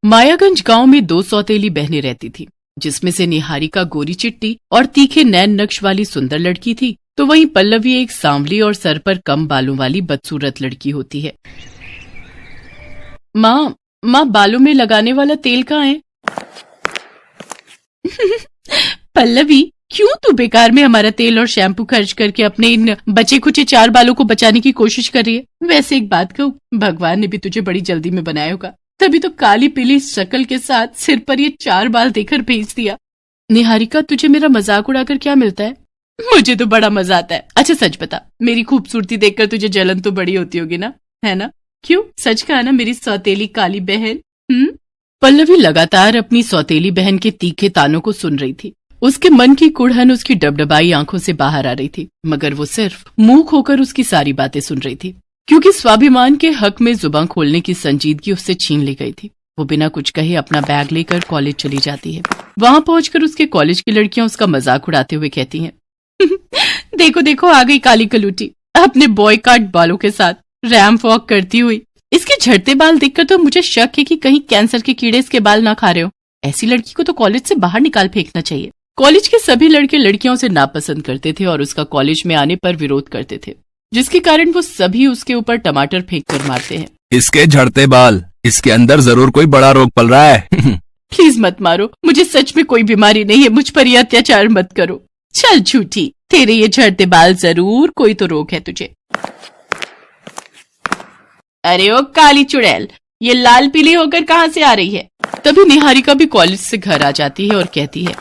मायागंज गांव में 2 सौतेली बहनें रहती थी, जिसमें से निहारिका गोरी चिट्टी और तीखे नैन नक्श वाली सुंदर लड़की थी, तो वहीं पल्लवी एक सांवली और सर पर कम बालों वाली बदसूरत लड़की होती है। माँ बालों में लगाने वाला तेल कहाँ है? पल्लवी, क्यों तू बेकार में हमारा तेल और शैम्पू खर्च करके अपने इन बचे खुचे 4 बालों को बचाने की कोशिश कर रही है? वैसे एक बात कहूँ, भगवान ने भी तुझे बड़ी जल्दी में बनाया होगा, तभी तो काली पीली शक्ल के साथ सिर पर ये 4 बाल देकर भेज दिया। निहारिका, तुझे मेरा मजाक उड़ाकर क्या मिलता है? मुझे तो बड़ा मजा आता है। अच्छा सच बता, मेरी खूबसूरती देखकर तुझे जलन तो बड़ी होती होगी ना, है ना? क्यों, सच कहा ना मेरी सौतेली काली बहन? पल्लवी लगातार अपनी सौतेली बहन के तीखे तानों को सुन रही थी। उसके मन की कुड़हन उसकी डबडबाई आंखों से बाहर आ रही थी, मगर वो सिर्फ मुंह खोकर उसकी सारी बातें सुन रही थी, क्योंकि स्वाभिमान के हक में जुबान खोलने की संजीदगी उससे छीन ली गई थी। वो बिना कुछ कहे अपना बैग लेकर कॉलेज चली जाती है। वहां पहुंचकर उसके कॉलेज की लड़कियां उसका मजाक उड़ाते हुए कहती हैं, देखो देखो आ गई काली कलूटी अपने बॉय काट बालों के साथ रैम्प वॉक करती हुई। इसके झड़ते बाल देखकर तो मुझे शक है कि कहीं कैंसर के कीड़े इसके बाल ना खा रहे हो। ऐसी लड़की को तो कॉलेज से बाहर निकाल फेंकना चाहिए। कॉलेज के सभी लड़के लड़कियों से नापसंद करते थे और उसका कॉलेज में आने पर विरोध करते थे, जिसके कारण वो सभी उसके ऊपर टमाटर फेंक कर मारते हैं। इसके झड़ते बाल, इसके अंदर जरूर कोई बड़ा रोग पल रहा है। प्लीज मत मारो, मुझे सच में कोई बीमारी नहीं है, मुझ पर ये अत्याचार मत करो। चल झूठी, तेरे ये झड़ते बाल जरूर कोई तो रोग है तुझे। अरे ओ काली चुड़ैल, ये लाल पीली होकर कहाँ से आ रही है? तभी निहारिका भी कॉलेज से घर आ जाती है और कहती है,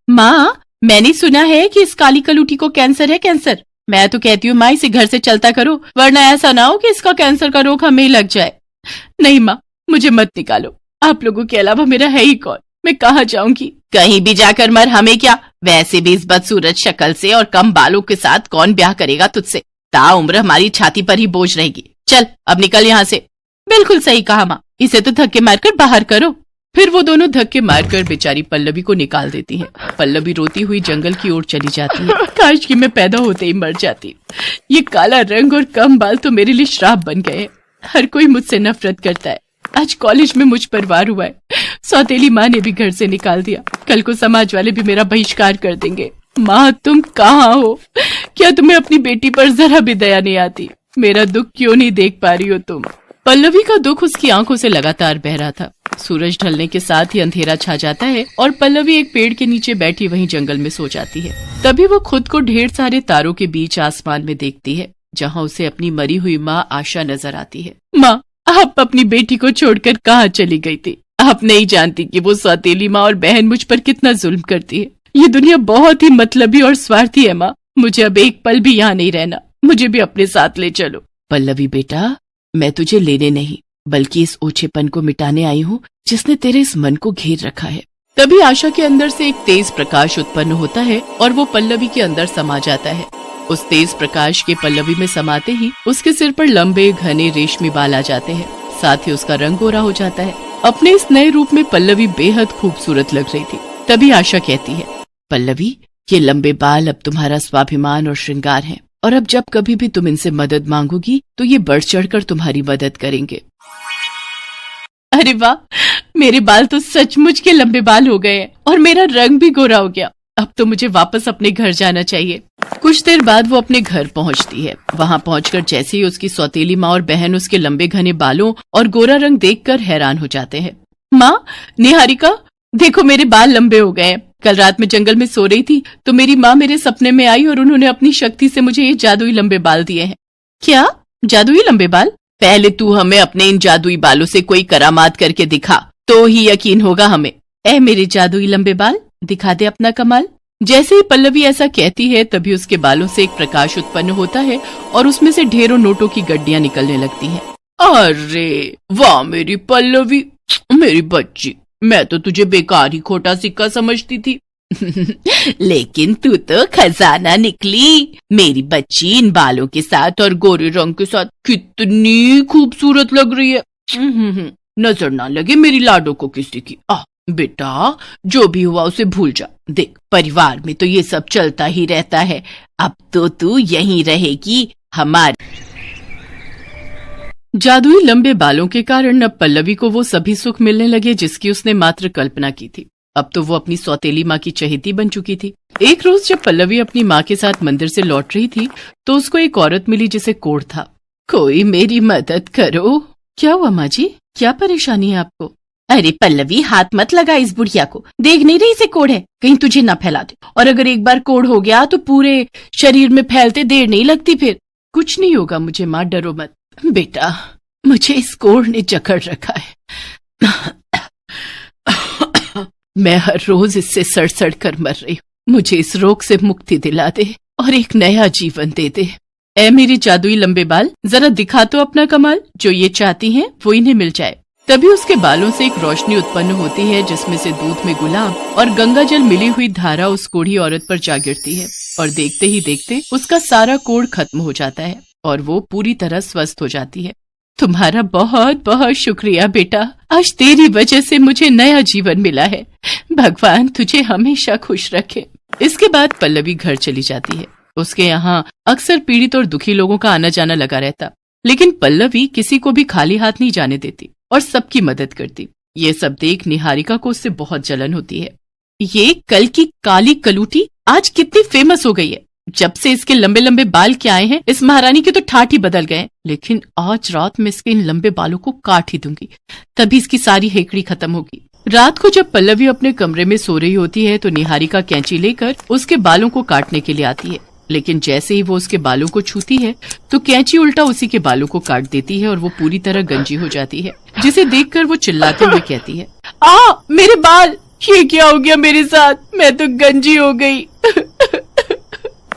माँ मैंने सुना है कि इस काली कलूटी को कैंसर है। कैंसर? मैं तो कहती हूँ माँ इसे घर से चलता करो, वरना ऐसा ना हो कि इसका कैंसर का रोग हमें ही लग जाए। नहीं माँ, मुझे मत निकालो, आप लोगों के अलावा मेरा है ही कौन? मैं कहाँ जाऊंगी? कहीं भी जाकर मर, हमें क्या? वैसे भी इस बदसूरत शक्ल से और कम बालों के साथ कौन ब्याह करेगा तुझसे? ताउम्र हमारी छाती पर ही बोझ रहेगी। चल अब निकल यहाँ से। बिल्कुल सही कहा माँ, इसे तो धक्के मारकर बाहर करो। फिर वो दोनों धक्के मारकर बेचारी पल्लवी को निकाल देती हैं। पल्लवी रोती हुई जंगल की ओर चली जाती है। काश कि मैं पैदा होते ही मर जाती। ये काला रंग और कम बाल तो मेरे लिए श्राप बन गए। हर कोई मुझसे नफरत करता है। आज कॉलेज में मुझ पर वार हुआ है। सौतेली माँ ने भी घर से निकाल दिया। कल को समाज वाले भी मेरा बहिष्कार कर देंगे। माँ तुम कहाँ हो? क्या तुम्हें अपनी बेटी पर जरा भी दया नहीं आती? मेरा दुख क्यों नहीं देख पा रही हो तुम? पल्लवी का दुख उसकी आंखों से लगातार बह रहा था। सूरज ढलने के साथ ही अंधेरा छा जाता है और पल्लवी एक पेड़ के नीचे बैठी वहीं जंगल में सो जाती है। तभी वो खुद को ढेर सारे तारों के बीच आसमान में देखती है, जहाँ उसे अपनी मरी हुई माँ आशा नजर आती है। माँ, आप अपनी बेटी को छोड़कर कहाँ चली गई थी? आप नहीं जानती कि वो सौतेली माँ और बहन मुझ पर कितना जुल्म करती है। ये दुनिया बहुत ही मतलबी और स्वार्थी है माँ। मुझे अब एक पल भी यहाँ नहीं रहना। मुझे भी अपने साथ ले चलो। पल्लवी बेटा, मैं तुझे लेने नहीं बल्कि इस ओछेपन को मिटाने आई हूँ जिसने तेरे इस मन को घेर रखा है। तभी आशा के अंदर से एक तेज प्रकाश उत्पन्न होता है और वो पल्लवी के अंदर समा जाता है। उस तेज प्रकाश के पल्लवी में समाते ही उसके सिर पर लंबे घने रेशमी बाल आ जाते हैं, साथ ही उसका रंग गोरा हो जाता है। अपने इस नए रूप में पल्लवी बेहद खूबसूरत लग रही थी। तभी आशा कहती है, पल्लवी ये लंबे बाल अब तुम्हारा स्वाभिमान और श्रृंगार है, और अब जब कभी भी तुम इनसे मदद मांगोगी तो ये बढ़ चढ़कर तुम्हारी मदद करेंगे। अरे वाह, मेरे बाल तो सचमुच के लंबे बाल हो गए हैं और मेरा रंग भी गोरा हो गया। अब तो मुझे वापस अपने घर जाना चाहिए। कुछ देर बाद वो अपने घर पहुंचती है। वहां पहुंचकर जैसे ही उसकी सौतेली माँ और बहन उसके लंबे घने बालों और गोरा रंग देखकर हैरान हो जाते हैं। माँ, निहारिका देखो मेरे बाल लंबे हो गए हैं। कल रात में जंगल में सो रही थी तो मेरी माँ मेरे सपने में आई और उन्होंने अपनी शक्ति से मुझे ये जादुई लंबे बाल दिए हैं। क्या जादुई लंबे बाल? पहले तू हमें अपने इन जादुई बालों से कोई करामात करके दिखा तो ही यकीन होगा हमें। ए मेरे जादुई लंबे बाल, दिखा दे अपना कमाल। जैसे ही पल्लवी ऐसा कहती है तभी उसके बालों से एक प्रकाश उत्पन्न होता है और उसमें से ढेरों नोटों की गड्डियां निकलने लगती हैं। अरे वाह मेरी पल्लवी, मेरी बच्ची, मैं तो तुझे बेकार ही खोटा सिक्का समझती थी। लेकिन तू तो खजाना निकली। मेरी बच्ची इन बालों के साथ और गोरे रंग के साथ कितनी खूबसूरत लग रही है। नजर ना लगे मेरी लाडो को किसी की। बेटा जो भी हुआ उसे भूल जा। देख परिवार में तो ये सब चलता ही रहता है। अब तो तू यहीं रहेगी हमारी। जादुई लंबे बालों के कारण अब पल्लवी को वो सभी सुख मिलने लगे जिसकी उसने मात्र कल्पना की थी। अब तो वो अपनी सौतेली माँ की चहेती बन चुकी थी। एक रोज जब पल्लवी अपनी माँ के साथ मंदिर से लौट रही थी तो उसको एक औरत मिली जिसे कोढ़ था। कोई मेरी मदद करो। क्या हुआ माँ जी, क्या परेशानी है आपको? अरे पल्लवी, हाथ मत लगा इस बुढ़िया को, देख नहीं रही इसे कोढ़ है, कहीं तुझे ना फैला दे। और अगर एक बार कोढ़ हो गया तो पूरे शरीर में फैलते देर नहीं लगती फिर। कुछ नहीं होगा मुझे माँ, डरो मत। बेटा, मुझे इस कोढ़ ने जकड़ रखा है। मैं हर रोज इससे सड़ कर मर रही हूँ। मुझे इस रोग से मुक्ति दिला दे और एक नया जीवन दे दे। ऐ मेरी जादुई लंबे बाल, जरा दिखा तो अपना कमाल। जो ये चाहती हैं वो इन्हें मिल जाए। तभी उसके बालों से एक रोशनी उत्पन्न होती है जिसमें से दूध में गुलाब और गंगा जल मिली हुई धारा उस कोढ़ी औरत पर जा गिरती है और देखते ही देखते उसका सारा कोढ़ खत्म हो जाता है और वो पूरी तरह स्वस्थ हो जाती है। तुम्हारा बहुत बहुत शुक्रिया बेटा, आज तेरी वजह से मुझे नया जीवन मिला है। भगवान तुझे हमेशा खुश रखे। इसके बाद पल्लवी घर चली जाती है। उसके यहाँ अक्सर पीड़ित और दुखी लोगों का आना जाना लगा रहता, लेकिन पल्लवी किसी को भी खाली हाथ नहीं जाने देती और सबकी मदद करती। ये सब देख निहारिका को उससे बहुत जलन होती है। ये कल की काली कलूटी आज कितनी फेमस हो गई है। जब से इसके लंबे लंबे बाल के आए हैं इस महारानी के तो ठाठ ही बदल गए। लेकिन आज रात में इसके इन लंबे बालों को काट ही दूंगी, तभी इसकी सारी हेकड़ी खत्म होगी। रात को जब पल्लवी अपने कमरे में सो रही होती है तो निहारिका कैंची लेकर उसके बालों को काटने के लिए आती है, लेकिन जैसे ही वो उसके बालों को छूती है तो कैंची उल्टा उसी के बालों को काट देती है और वो पूरी तरह गंजी हो जाती है, जिसे देखकर वो चिल्लाते हुए कहती है, मेरे बाल, ये क्या हो गया मेरे साथ, मैं तो गंजी हो गई।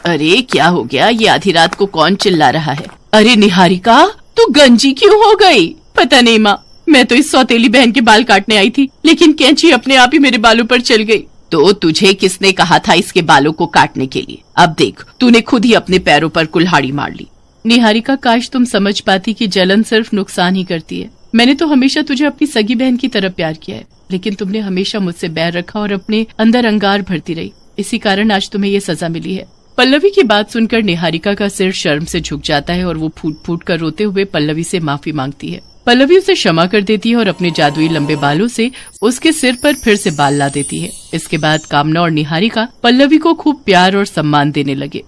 अरे क्या हो गया, ये आधी रात को कौन चिल्ला रहा है? अरे निहारिका, तू गंजी क्यों हो गई? पता नहीं माँ, मैं तो इस सौतेली बहन के बाल काटने आई थी, लेकिन कैंची अपने आप ही मेरे बालों पर चल गई। तो तुझे किसने कहा था इसके बालों को काटने के लिए? अब देख, तूने खुद ही अपने पैरों पर कुल्हाड़ी मार ली। निहारिका, काश तुम समझ पाती कि जलन सिर्फ नुकसान ही करती है। मैंने तो हमेशा तुझे अपनी सगी बहन की तरह प्यार किया है, लेकिन तुमने हमेशा मुझसे बैर रखा और अपने अंदर अंगार भरती रही। इसी कारण आज तुम्हें ये सजा मिली है। पल्लवी की बात सुनकर निहारिका का सिर शर्म से झुक जाता है और वो फूट फूट कर रोते हुए पल्लवी से माफी मांगती है। पल्लवी उसे क्षमा कर देती है और अपने जादुई लंबे बालों से उसके सिर पर फिर से बाल ला देती है। इसके बाद कामना और निहारिका पल्लवी को खूब प्यार और सम्मान देने लगे।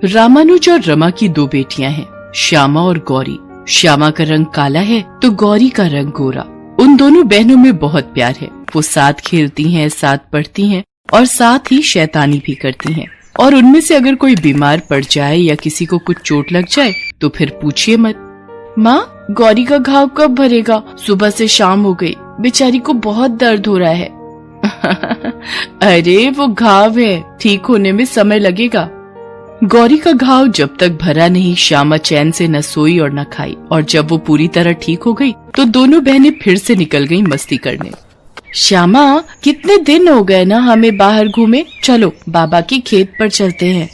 रामानुज और रमा की दो बेटियां हैं, श्यामा और गौरी। श्यामा का रंग काला है तो गौरी का रंग गोरा। उन दोनों बहनों में बहुत प्यार है। वो साथ खेलती हैं, साथ पढ़ती हैं और साथ ही शैतानी भी करती हैं। और उनमें से अगर कोई बीमार पड़ जाए या किसी को कुछ चोट लग जाए तो फिर पूछिए मत। माँ, गौरी का घाव कब भरेगा? सुबह से शाम हो गई, बेचारी को बहुत दर्द हो रहा है। अरे वो घाव है, ठीक होने में समय लगेगा। गौरी का घाव जब तक भरा नहीं, श्यामा चैन से न सोई और न खाई। और जब वो पूरी तरह ठीक हो गई तो दोनों बहनें फिर से निकल गईं मस्ती करने। श्यामा, कितने दिन हो गए ना हमें बाहर घूमे, चलो बाबा के खेत पर चलते हैं।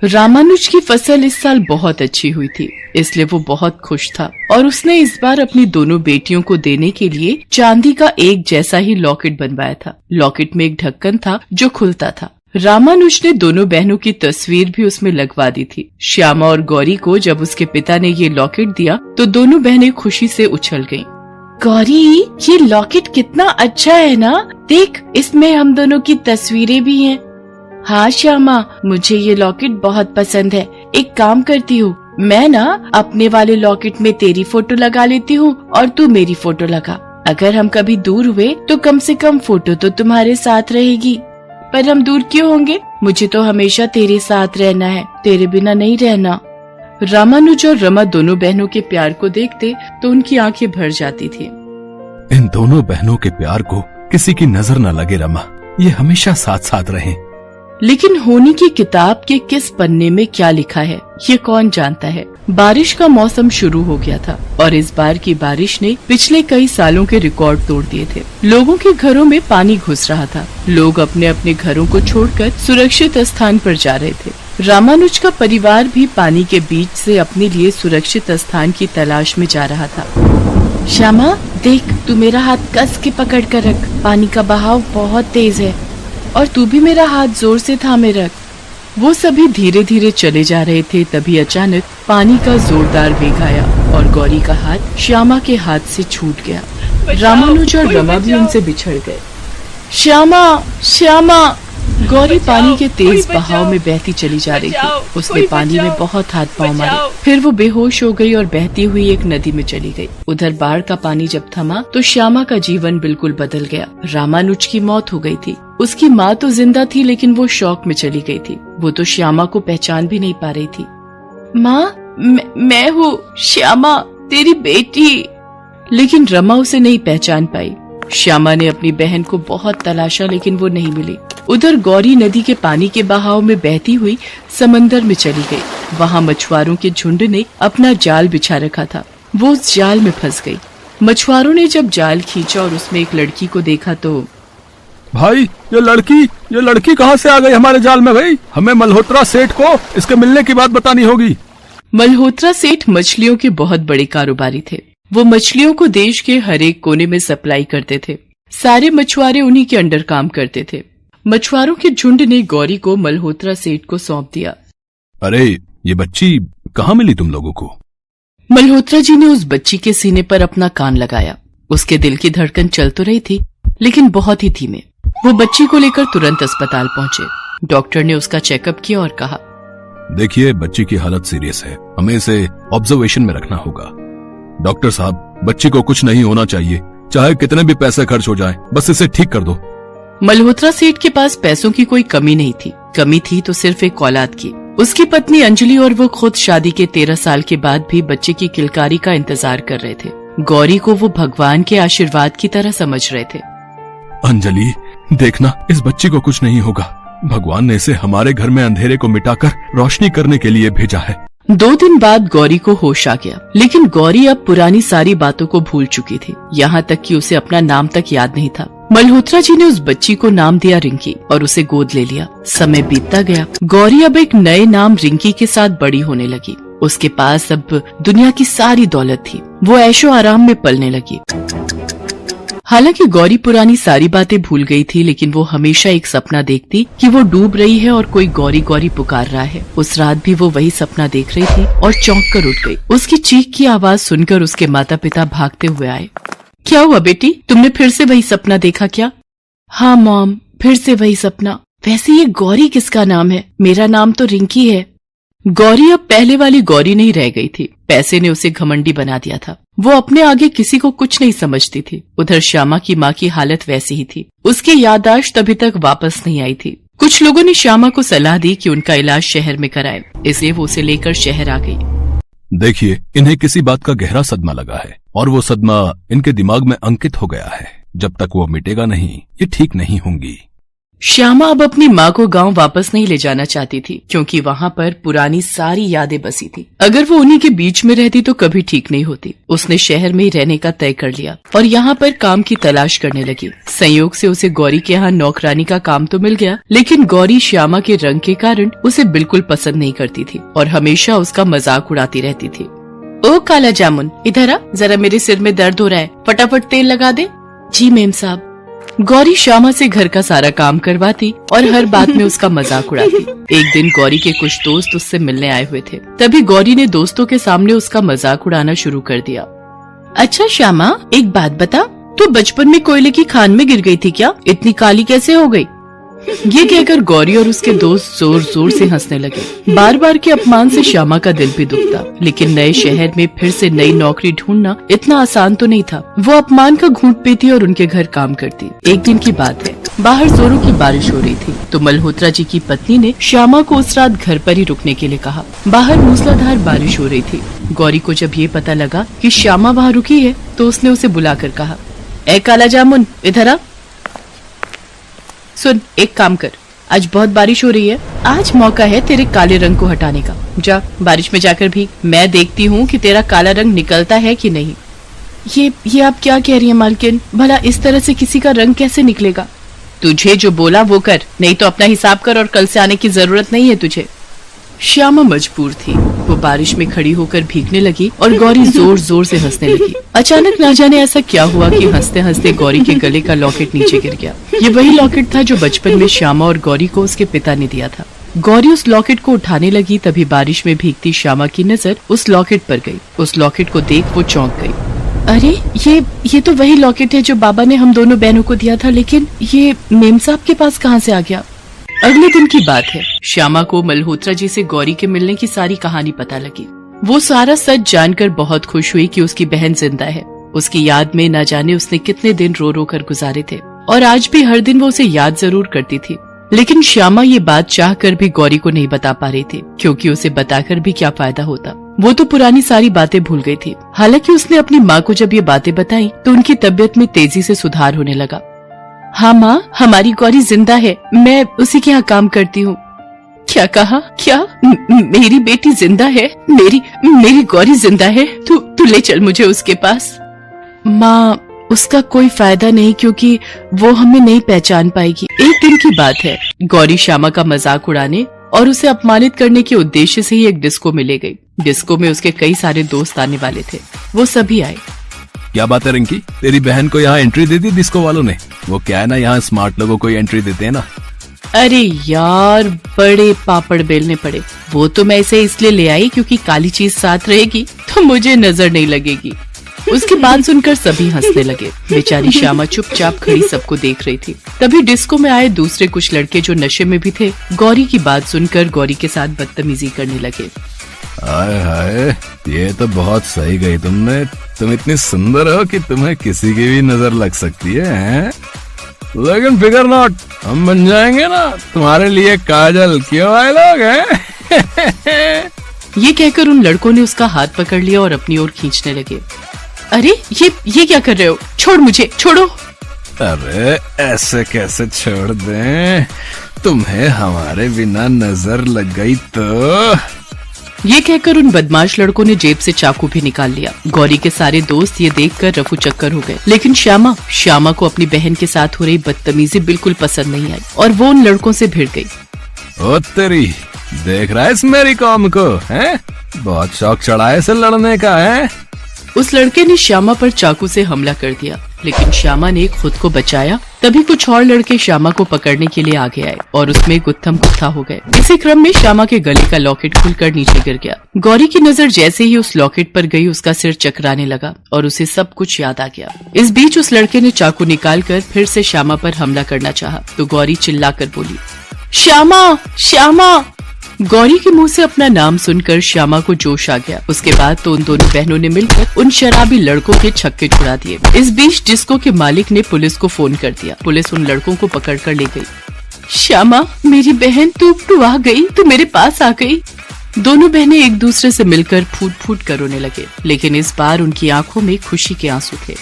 रामानुज की फसल इस साल बहुत अच्छी हुई थी, इसलिए वो बहुत खुश था और उसने इस बार अपनी दोनों बेटियों को देने के लिए चांदी का एक जैसा ही लॉकेट बनवाया था। लॉकेट में एक ढक्कन था जो खुलता था। रामानुज ने दोनों बहनों की तस्वीर भी उसमें लगवा दी थी। श्यामा और गौरी को जब उसके पिता ने ये लॉकेट दिया तो दोनों बहनें खुशी से उछल गईं। गौरी, ये लॉकेट कितना अच्छा है ना, देख इसमें हम दोनों की तस्वीरें भी हैं। हाँ श्यामा, मुझे ये लॉकेट बहुत पसंद है। एक काम करती हूँ, मैं ना अपने वाले लॉकेट में तेरी फोटो लगा लेती हूँ और तू मेरी फोटो लगा। अगर हम कभी दूर हुए तो कम से कम फोटो तो तुम्हारे साथ रहेगी। पर हम दूर क्यों होंगे, मुझे तो हमेशा तेरे साथ रहना है, तेरे बिना नहीं रहना। रामानुज और रमा दोनों बहनों के प्यार को देखते तो उनकी आंखें भर जाती थी। इन दोनों बहनों के प्यार को किसी की नजर न लगे रमा, ये हमेशा साथ साथ रहें। लेकिन होनी की किताब के किस पन्ने में क्या लिखा है ये कौन जानता है। बारिश का मौसम शुरू हो गया था और इस बार की बारिश ने पिछले कई सालों के रिकॉर्ड तोड़ दिए थे। लोगों के घरों में पानी घुस रहा था। लोग अपने अपने घरों को छोड़कर सुरक्षित स्थान पर जा रहे थे। रामानुज का परिवार भी पानी के बीच से अपने लिए सुरक्षित स्थान की तलाश में जा रहा था। श्यामा, देख, तू मेरा हाथ कस के पकड़ कर रख, पानी का बहाव बहुत तेज है और तू भी मेरा हाथ जोर से थामे रख। वो सभी धीरे धीरे चले जा रहे थे, तभी अचानक पानी का जोरदार वेग आया और गौरी का हाथ श्यामा के हाथ से छूट गया। रामानुज और रमा भी उनसे बिछड़ गए। श्यामा, श्यामा! गौरी पानी के तेज बहाव में बहती चली जा रही थी। उसने पानी में बहुत हाथ पांव मारे, फिर वो बेहोश हो गई और बहती हुई एक नदी में चली गई। उधर बाढ़ का पानी जब थमा तो श्यामा का जीवन बिल्कुल बदल गया। रामानुज की मौत हो गई थी। उसकी माँ तो जिंदा थी, लेकिन वो शौक में चली गई थी। वो तो श्यामा को पहचान भी नहीं पा रही थी। माँ, मैं हूँ श्यामा, तेरी बेटी। लेकिन रमा उसे नहीं पहचान पाई। श्यामा ने अपनी बहन को बहुत तलाशा, लेकिन वो नहीं मिली। उधर गौरी नदी के पानी के बहाव में बहती हुई समंदर में चली गई। वहाँ मछुआरों के झुंड ने अपना जाल बिछा रखा था। वो उस जाल में फंस गई। मछुआरों ने जब जाल खींचा और उसमें एक लड़की को देखा तो भाई, ये लड़की कहाँ से आ गई हमारे जाल में? भाई, हमें मल्होत्रा सेठ को इसके मिलने की बात बतानी होगी। मल्होत्रा सेठ मछलियों के बहुत बड़े कारोबारी थे। वो मछलियों को देश के हर एक कोने में सप्लाई करते थे। सारे मछुआरे उन्हीं के अंडर काम करते थे। मछुआरों के झुंड ने गौरी को मल्होत्रा सेठ को सौंप दिया। अरे, ये बच्ची कहाँ मिली तुम लोगों को? मल्होत्रा जी ने उस बच्ची के सीने पर अपना कान लगाया। उसके दिल की धड़कन चल तो रही थी, लेकिन बहुत ही धीमे। वो बच्ची को लेकर तुरंत अस्पताल पहुंचे। डॉक्टर ने उसका चेकअप किया और कहा, देखिए, बच्ची की हालत सीरियस है, हमें इसे ऑब्जर्वेशन में रखना होगा। डॉक्टर साहब, बच्ची को कुछ नहीं होना चाहिए, चाहे कितने भी पैसे खर्च हो जाएं, बस इसे ठीक कर दो। मल्होत्रा सेठ के पास पैसों की कोई कमी नहीं थी। कमी थी तो सिर्फ एक औलाद की। उसकी पत्नी अंजलि और वो खुद शादी के 13 साल के बाद भी बच्चे की किलकारी का इंतजार कर रहे थे। गौरी को वो भगवान के आशीर्वाद की तरह समझ रहे थे। अंजलि, देखना, इस बच्ची को कुछ नहीं होगा। भगवान ने इसे हमारे घर में अंधेरे को मिटाकर रोशनी करने के लिए भेजा है। 2 दिन बाद गौरी को होश आ गया, लेकिन गौरी अब पुरानी सारी बातों को भूल चुकी थी। यहाँ तक कि उसे अपना नाम तक याद नहीं था। मल्होत्रा जी ने उस बच्ची को नाम दिया रिंकी और उसे गोद ले लिया। समय बीतता गया। गौरी अब एक नए नाम रिंकी के साथ बड़ी होने लगी। उसके पास अब दुनिया की सारी दौलत थी। वो ऐशो आराम में पलने लगी। हालांकि गौरी पुरानी सारी बातें भूल गई थी, लेकिन वो हमेशा एक सपना देखती कि वो डूब रही है और कोई गौरी गौरी पुकार रहा है। उस रात भी वो वही सपना देख रही थी और चौंक कर उठ गई। उसकी चीख की आवाज सुनकर उसके माता पिता भागते हुए आए। क्या हुआ बेटी, तुमने फिर से वही सपना देखा क्या? हाँ मॉम, फिर से वही सपना। वैसे ये गौरी किसका नाम है? मेरा नाम तो रिंकी है। गौरी अब पहले वाली गौरी नहीं रह गई थी। पैसे ने उसे घमंडी बना दिया था। वो अपने आगे किसी को कुछ नहीं समझती थी। उधर श्यामा की माँ की हालत वैसी ही थी। उसकी याददाश्त अभी तक वापस नहीं आई थी। कुछ लोगों ने श्यामा को सलाह दी कि उनका इलाज शहर में कराए, इसलिए वो उसे लेकर शहर आ गई। देखिए, इन्हें किसी बात का गहरा सदमा लगा है और वो सदमा इनके दिमाग में अंकित हो गया है। जब तक वो मिटेगा नहीं, ये ठीक नहीं होंगी। श्यामा अब अपनी माँ को गांव वापस नहीं ले जाना चाहती थी, क्योंकि वहाँ पर पुरानी सारी यादें बसी थी। अगर वो उन्हीं के बीच में रहती तो कभी ठीक नहीं होती। उसने शहर में ही रहने का तय कर लिया और यहाँ पर काम की तलाश करने लगी। संयोग से उसे गौरी के यहाँ नौकरानी का काम तो मिल गया, लेकिन गौरी श्यामा के रंग के कारण उसे बिल्कुल पसंद नहीं करती थी और हमेशा उसका मजाक उड़ाती रहती थी। ओ काला जामुन, इधर आ, जरा मेरे सिर में दर्द हो रहा है, फटाफट तेल लगा दे। जी मेम साहब। गौरी श्यामा से घर का सारा काम करवाती और हर बात में उसका मजाक उड़ाती। एक दिन गौरी के कुछ दोस्त उससे मिलने आए हुए थे। तभी गौरी ने दोस्तों के सामने उसका मजाक उड़ाना शुरू कर दिया। अच्छा श्यामा, एक बात बता, तू बचपन में कोयले की खान में गिर गई थी क्या? इतनी काली कैसे हो गई? ये कहकर गौरी और उसके दोस्त जोर जोर से हंसने लगे। बार बार के अपमान से श्यामा का दिल भी दुखता, लेकिन नए शहर में फिर से नई नौकरी ढूंढना इतना आसान तो नहीं था। वो अपमान का घूंट पीती और उनके घर काम करती। एक दिन की बात है, बाहर जोरों की बारिश हो रही थी, तो मल्होत्रा जी की पत्नी ने श्यामा को उस रात घर पर ही रुकने के लिए कहा। बाहर मूसलाधार बारिश हो रही थी। गौरी को जब ये पता लगा कि श्यामा वहाँ रुकी है, तो उसने उसे बुलाकर कहा, ए काला जामुन, इधर आ। सुन, एक काम कर, आज बहुत बारिश हो रही है, आज मौका है तेरे काले रंग को हटाने का। जा बारिश में जाकर भी मैं देखती हूँ कि तेरा काला रंग निकलता है कि नहीं। ये आप क्या कह रही हैं मालकिन? भला इस तरह से किसी का रंग कैसे निकलेगा? तुझे जो बोला वो कर, नहीं तो अपना हिसाब कर और कल से आने की जरूरत नहीं है तुझे। श्यामा मजबूर थी। वो बारिश में खड़ी होकर भीगने लगी और गौरी जोर जोर से हंसने लगी। अचानक ना जाने ऐसा क्या हुआ कि हंसते हंसते गौरी के गले का लॉकेट नीचे गिर गया। ये वही लॉकेट था जो बचपन में श्यामा और गौरी को उसके पिता ने दिया था। गौरी उस लॉकेट को उठाने लगी, तभी बारिश में भीगती श्यामा की नजर उस लॉकेट पर गई। उस लॉकेट को देख वो चौंक गई। अरे ये तो वही लॉकेट है जो बाबा ने हम दोनों बहनों को दिया था, लेकिन ये मेम साहब के पास कहाँ से आ गया? अगले दिन की बात है। श्यामा को मल्होत्रा जी से गौरी के मिलने की सारी कहानी पता लगी। वो सारा सच जानकर बहुत खुश हुई कि उसकी बहन जिंदा है। उसकी याद में न जाने उसने कितने दिन रो रो कर गुजारे थे, और आज भी हर दिन वो उसे याद जरूर करती थी। लेकिन श्यामा ये बात चाहकर भी गौरी को नहीं बता पा रही थी, क्योंकि उसे बताकर भी क्या फायदा होता। वो तो पुरानी सारी बातें भूल गई थी। हालांकि उसने अपनी माँ को जब ये बातें बताई तो उनकी तबीयत में तेजी से सुधार होने लगा। हाँ माँ, हमारी गौरी जिंदा है, मैं उसी के यहाँ काम करती हूँ। क्या कहा? क्या मेरी बेटी जिंदा है? मेरी गौरी जिंदा है? तू ले चल मुझे उसके पास। माँ, उसका कोई फायदा नहीं, क्योंकि वो हमें नहीं पहचान पाएगी। एक दिन की बात है। गौरी श्यामा का मजाक उड़ाने और उसे अपमानित करने के उद्देश्य से ही एक डिस्को में ले गई। डिस्को में उसके कई सारे दोस्त आने वाले थे। वो सभी आए। क्या बात है रिंकी, तेरी बहन को यहाँ एंट्री दे दी डिस्को वालों ने? वो क्या है ना, यहाँ स्मार्ट लोगों को एंट्री देते हैं ना। अरे यार, बड़े पापड़ बेलने पड़े। वो तो मैं इसे इसलिए ले आई क्योंकि काली चीज साथ रहेगी तो मुझे नजर नहीं लगेगी। उसकी बात सुनकर सभी हंसने लगे। बेचारी श्यामा चुपचाप खड़ी सबको देख रही थी। तभी डिस्को में आए दूसरे कुछ लड़के जो नशे में भी थे, गौरी की बात सुनकर गौरी के साथ बदतमीजी करने लगे। हाय हाय, ये तो बहुत सही गई तुमने। तुम इतनी सुंदर हो कि तुम्हें किसी की भी नजर लग सकती है? लेकिन फिकर नॉट, हम बन जाएंगे ना तुम्हारे लिए काजल। क्यों आए लोग हैं? ये कहकर उन लड़कों ने उसका हाथ पकड़ लिया और अपनी ओर खींचने लगे। अरे ये क्या कर रहे हो? छोड़ मुझे, छोड़ो। अरे ऐसे कैसे छोड़ दें? तुम्हें हमारे बिना नजर लग गई तो। ये कहकर उन बदमाश लड़कों ने जेब से चाकू भी निकाल लिया। गौरी के सारे दोस्त ये देखकर रफू चक्कर हो गए। लेकिन श्यामा को अपनी बहन के साथ हो रही बदतमीजी बिल्कुल पसंद नहीं आई और वो उन लड़कों से भिड़ गई। ओ तेरी, देख रहा है इस मेरी कौम को, हैं? बहुत शौक चढ़ा है इसे लड़ने का, है? उस लड़के ने श्यामा पर चाकू से हमला कर दिया, लेकिन श्यामा ने खुद को बचाया। तभी कुछ और लड़के श्यामा को पकड़ने के लिए आगे आए और उसमें गुत्थम गुत्था हो गए। इसी क्रम में श्यामा के गले का लॉकेट खुलकर नीचे गिर गया। गौरी की नजर जैसे ही उस लॉकेट पर गई, उसका सिर चकराने लगा और उसे सब कुछ याद आ गया। इस बीच उस लड़के ने चाकू निकालकर फिर से श्यामा पर हमला करना चाहा, तो गौरी चिल्लाकर बोली, श्यामा, श्यामा। गौरी के मुंह से अपना नाम सुनकर श्यामा को जोश आ गया। उसके बाद तो उन दोनों बहनों ने मिलकर उन शराबी लड़कों के छक्के छुड़ा दिए। इस बीच डिस्को के मालिक ने पुलिस को फोन कर दिया। पुलिस उन लड़कों को पकड़कर ले गई। श्यामा, मेरी बहन, तू आ गई, तू मेरे पास आ गई। दोनों बहनें एक दूसरे से मिलकर फूट फूट कर रोने लगे, लेकिन इस बार उनकी आंखों में खुशी के आंसू थे।